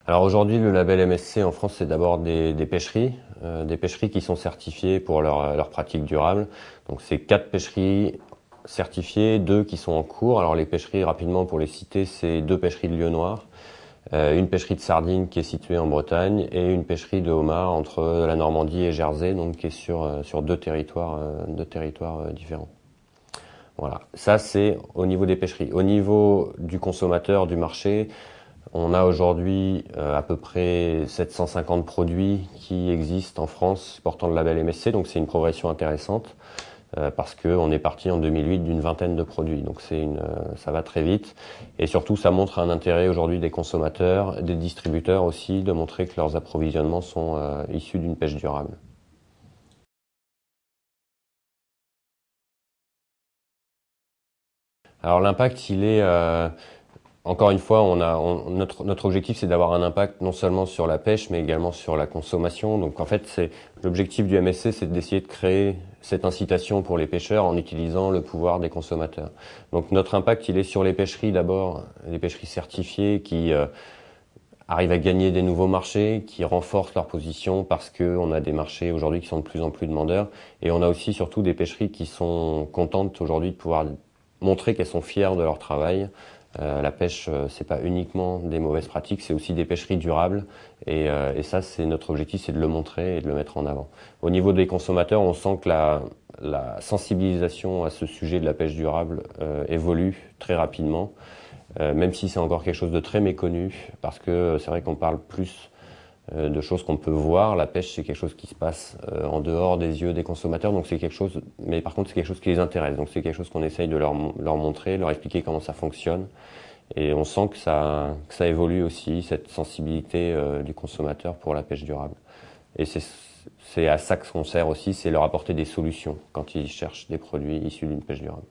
Alors aujourd'hui, le label MSC en France, c'est d'abord des pêcheries qui sont certifiées pour leurs pratiques durables. Donc c'est 4 pêcheries certifiées, 2 qui sont en cours. Alors les pêcheries, rapidement pour les citer, c'est 2 pêcheries de lieu noir, une pêcherie de sardines qui est située en Bretagne et une pêcherie de homard entre la Normandie et Jersey, donc qui est sur deux territoires différents. Voilà, ça c'est au niveau des pêcheries. Au niveau du consommateur, du marché, on a aujourd'hui à peu près 750 produits qui existent en France portant le label MSC, donc c'est une progression intéressante parce qu'on est parti en 2008 d'une vingtaine de produits, donc ça va très vite et surtout ça montre un intérêt aujourd'hui des consommateurs, des distributeurs aussi, de montrer que leurs approvisionnements sont issus d'une pêche durable. Alors l'impact, il est encore une fois, notre objectif, c'est d'avoir un impact non seulement sur la pêche, mais également sur la consommation. Donc en fait, l'objectif du MSC, c'est d'essayer de créer cette incitation pour les pêcheurs en utilisant le pouvoir des consommateurs. Donc notre impact, il est sur les pêcheries d'abord, les pêcheries certifiées qui arrivent à gagner des nouveaux marchés, qui renforcent leur position parce qu'on a des marchés aujourd'hui qui sont de plus en plus demandeurs. Et on a aussi surtout des pêcheries qui sont contentes aujourd'hui de pouvoir montrer qu'elles sont fières de leur travail. La pêche, c'est pas uniquement des mauvaises pratiques, c'est aussi des pêcheries durables. Et ça, c'est notre objectif, c'est de le montrer et de le mettre en avant. Au niveau des consommateurs, on sent que la sensibilisation à ce sujet de la pêche durable évolue très rapidement, même si c'est encore quelque chose de très méconnu, parce que c'est vrai qu'on parle plus de choses qu'on peut voir. La pêche, c'est quelque chose qui se passe en dehors des yeux des consommateurs, donc c'est quelque chose, mais par contre, c'est quelque chose qui les intéresse. Donc c'est quelque chose qu'on essaye de leur montrer, leur expliquer comment ça fonctionne. Et on sent que ça évolue aussi, cette sensibilité du consommateur pour la pêche durable. Et c'est à ça qu'on sert aussi, c'est leur apporter des solutions quand ils cherchent des produits issus d'une pêche durable.